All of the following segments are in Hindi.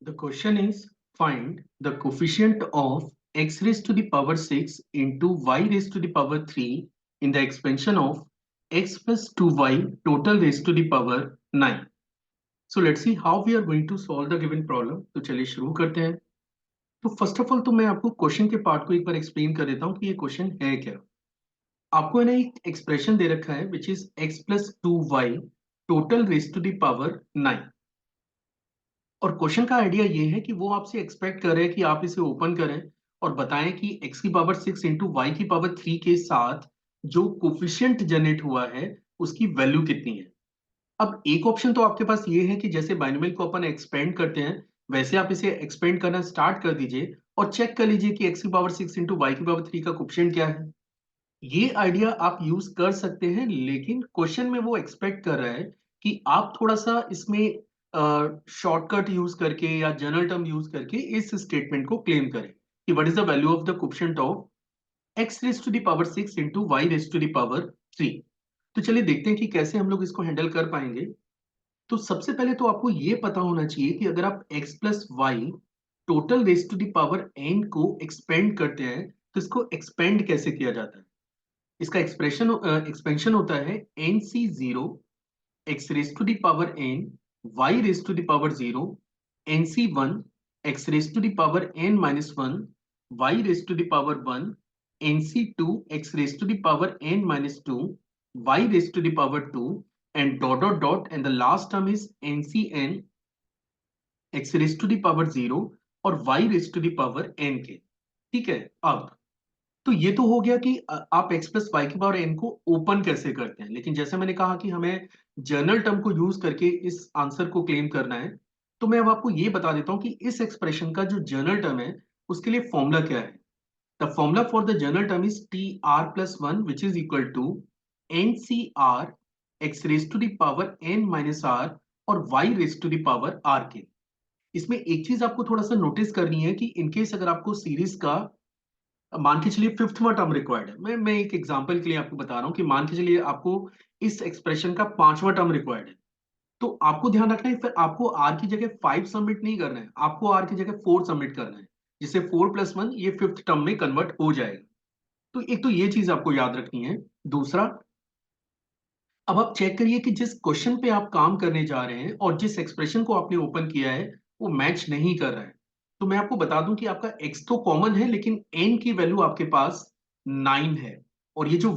The question is find the coefficient of x raised to the power 6 into y raised to the power 3 in the expansion of x plus 2y total raised to the power 9. So let's see how we are going to solve the given problem. तो चलिए शुरू करते हैं. तो फर्स्ट ऑफ ऑल तो मैं आपको क्वेश्चन के पार्ट को एक बार एक्सप्लेन कर देता हूँ कि ये क्वेश्चन है क्या. आपको है ना एक एक्सप्रेशन दे रखा है which is x plus 2y total raise to the power 9. और क्वेश्चन का आइडिया ये है कि वो आपसे एक्सपेक्ट कर रहे हैं कि आप इसे ओपन करें और बताएं कि x की पावर 6 इंटू वाई की पावर 3 के साथ जो कोफिशिएंट जनरेट हुआ है उसकी वैल्यू कितनी है. अब एक ऑप्शन तो आपके पास ये है कि जैसे बाइनोमियल को अपन एक्सपेंड करते हैं वैसे आप इसे एक्सपेंड करना स्टार्ट कर दीजिए और चेक कर लीजिए कि x की पावर 6 इंटू वाई की पावर 3 का कोफिशिएंट क्या है. ये आइडिया आप यूज कर सकते हैं, लेकिन क्वेश्चन में वो एक्सपेक्ट कर रहा है कि आप थोड़ा सा इसमें शॉर्टकट यूज करके या जनरल टर्म यूज करके इस स्टेटमेंट को क्लेम करें कि what is the value of the coefficient of x raise to the power 6 into y raise to the power 3. तो चलिए देखते हैं कि कैसे हम लोग इसको हैंडल कर पाएंगे. तो सबसे पहले तो आपको ये पता होना चाहिए कि अगर आप x plus y total raise to the power n को एक्सपेंड करते हैं तो इसको एक्सपेंड कैसे किया जाता है. इसका एक्सपेंशन होता है n c zero x raise to the power n y raise to the power zero n c one x raise to the power n minus one y raise to the power one n c two x raise to the power n minus two y raise to the power two and dot dot dot and the last term is n c n x raise to the power zero और y raise to the power N के. ठीक है. अब तो ये तो हो गया कि आप x प्लस वाई की पावर n को ओपन कैसे करते हैं, लेकिन जैसे मैंने कहा कि हमें जर्नल टर्म को यूज करके इस आंसर को क्लेम करना है. तो मैं अब आपको ये बता देता हूं कि इस एक्सप्रेशन का जो जर्नल टर्म है उसके लिए फॉर्मूला क्या है. The formula for the general term is t r plus one which is equal to n c r x raise to the power n minus r और y raise to the power r के. इसमें एक चीज आपको थोड़ा सा नोटिस करनी है कि इनकेस अगर आपको सीरीज का मान के चलिए फिफ्थवा टर्म रिक्वायर्ड है. मैं एक एग्जांपल के लिए आपको बता रहा हूं कि मान के चलिए आपको इस एक्सप्रेशन का पांचवा टर्म रिक्वायर्ड है. तो आपको ध्यान रखना है फिर आपको आर की जगह 5 सबमिट नहीं करना है, आपको आर की जगह 4 सबमिट करना है, जिससे 4 प्लस 1 ये फिफ्थ टर्म में कन्वर्ट हो जाएगा. तो एक तो ये चीज आपको याद रखनी है. दूसरा, अब आप चेक करिए कि जिस क्वेश्चन पे आप काम करने जा रहे हैं और जिस एक्सप्रेशन को आपने ओपन किया है वो मैच नहीं कर रहा है. तो मैं आपको बता दूं कि आपका x तो कॉमन है लेकिन n की वैल्यू आपके पास 9 है. और ये जो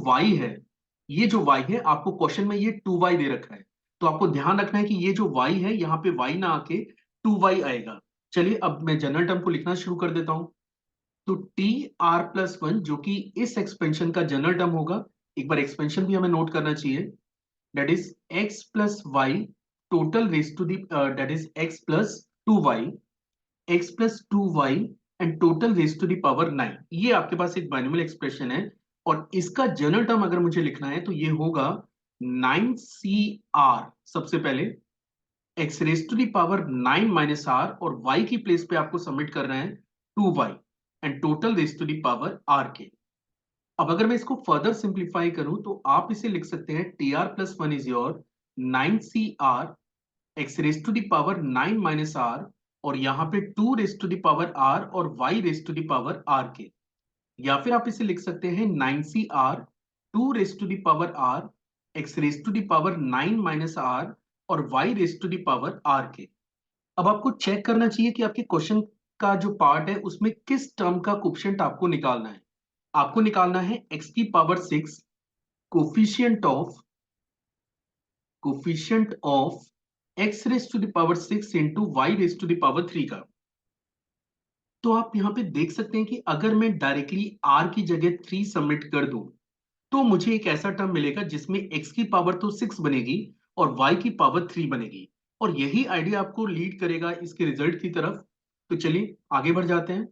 y है आपको क्वेश्चन में ये 2y दे रखा है. तो आपको ध्यान रखना है कि ये जो y है यहाँ पे y ना आके 2y आएगा. चलिए अब मैं जनरल टर्म को लिखना शुरू कर देता हूं. तो टी आर प्लस वन जो कि इस एक्सपेंशन का जनरल टर्म होगा, एक बार एक्सपेंशन भी हमें नोट करना चाहिए. That is x plus y total raised to the that is x plus 2y x plus 2y and total raised to the power 9. ये आपके पास एक बाइनोमियल एक्सप्रेशन है और इसका जनरल टर्म अगर मुझे लिखना है तो ये होगा 9cr. सबसे पहले x raise to the power 9 minus r और y की प्लेस पे आपको सबमिट करना है 2y and total raise to the power r के. अब अगर मैं इसको फर्दर सिंप्लीफाई करूं तो आप इसे लिख सकते हैं T r plus one is your 9cr x raise to the power 9 minus r और यहाँ पे 2 रेज टू दावर आर और y raise to the power r के. या फिर आप इसे लिख सकते हैं 9cr 2 raise to the power r x raise to the power 9 minus r और y raise to the power r के. अब आपको चेक करना चाहिए कि आपके क्वेश्चन का जो पार्ट है उसमें किस टर्म का कोफिशिएंट आपको निकालना है. आपको निकालना है x की power 6 coefficient of x raise to the power 6 into y raise to the power 3 का. तो आप यहां पे देख सकते हैं कि अगर मैं डायरेक्टली r की जगह 3 सबमिट कर दूं तो मुझे एक ऐसा टर्म मिलेगा जिसमें x की पावर तो 6 बनेगी और y की पावर 3 बनेगी. और यही आइडिया आपको लीड करेगा इसके रिजल्ट की तरफ. तो चलिए आगे बढ़ जाते हैं.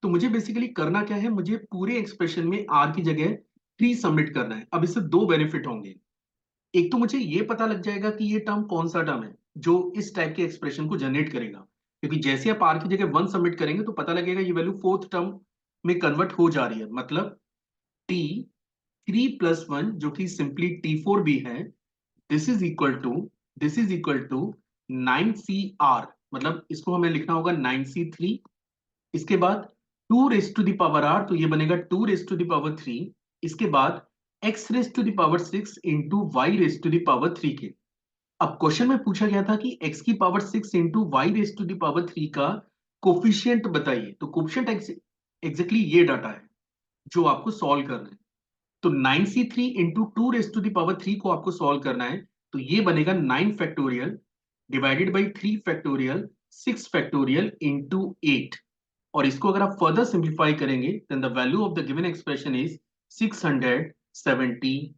तो मुझे बेसिकली करना क्या है, मुझे पूरे एक्सप्रेशन में r की जगह 3 सबमिट करना है. अब इससे दो बेनिफिट होंगे. एक तो मुझे ये पता लग जाएगा कि ये टर्म कौन सा टर्म है जो इस टाइप के एक्सप्रेशन को जनरेट करेगा, क्योंकि जैसे आप r की जगह 1 सबमिट करेंगे तो पता लगेगा ये वैल्यू फोर्थ टर्म में कन्वर्ट हो जा रही है. मतलब t 3 प्लस 1 जो कि सिंपली t4 भी है, this is equal to 9cr मतलब इसको हमें लिखना होगा 9c3। इसके बाद 2 raise to the power r, तो ये बनेगा 2 रेस टू द पावर 3। इसके बाद x raise to the power 6 into y raise to the power 3 के। अब क्वेश्चन में पूछा गया था कि x की power 6 into y raise to the power 3 का कोफिशियंट बताइए। तो कोफिशियंट एग्जैक्टली ये डाटा है जो आपको सॉल्व करना है। तो 9c3 into 2 raise to the power 3 को आपको सॉल्व करना है। तो ये बनेगा 9 factorial divided by 3 factorial 6 factorial into 8। और इसको अगर आप फर्दर सिंप्लीफाई करेंगे then the value of the given expression is 675।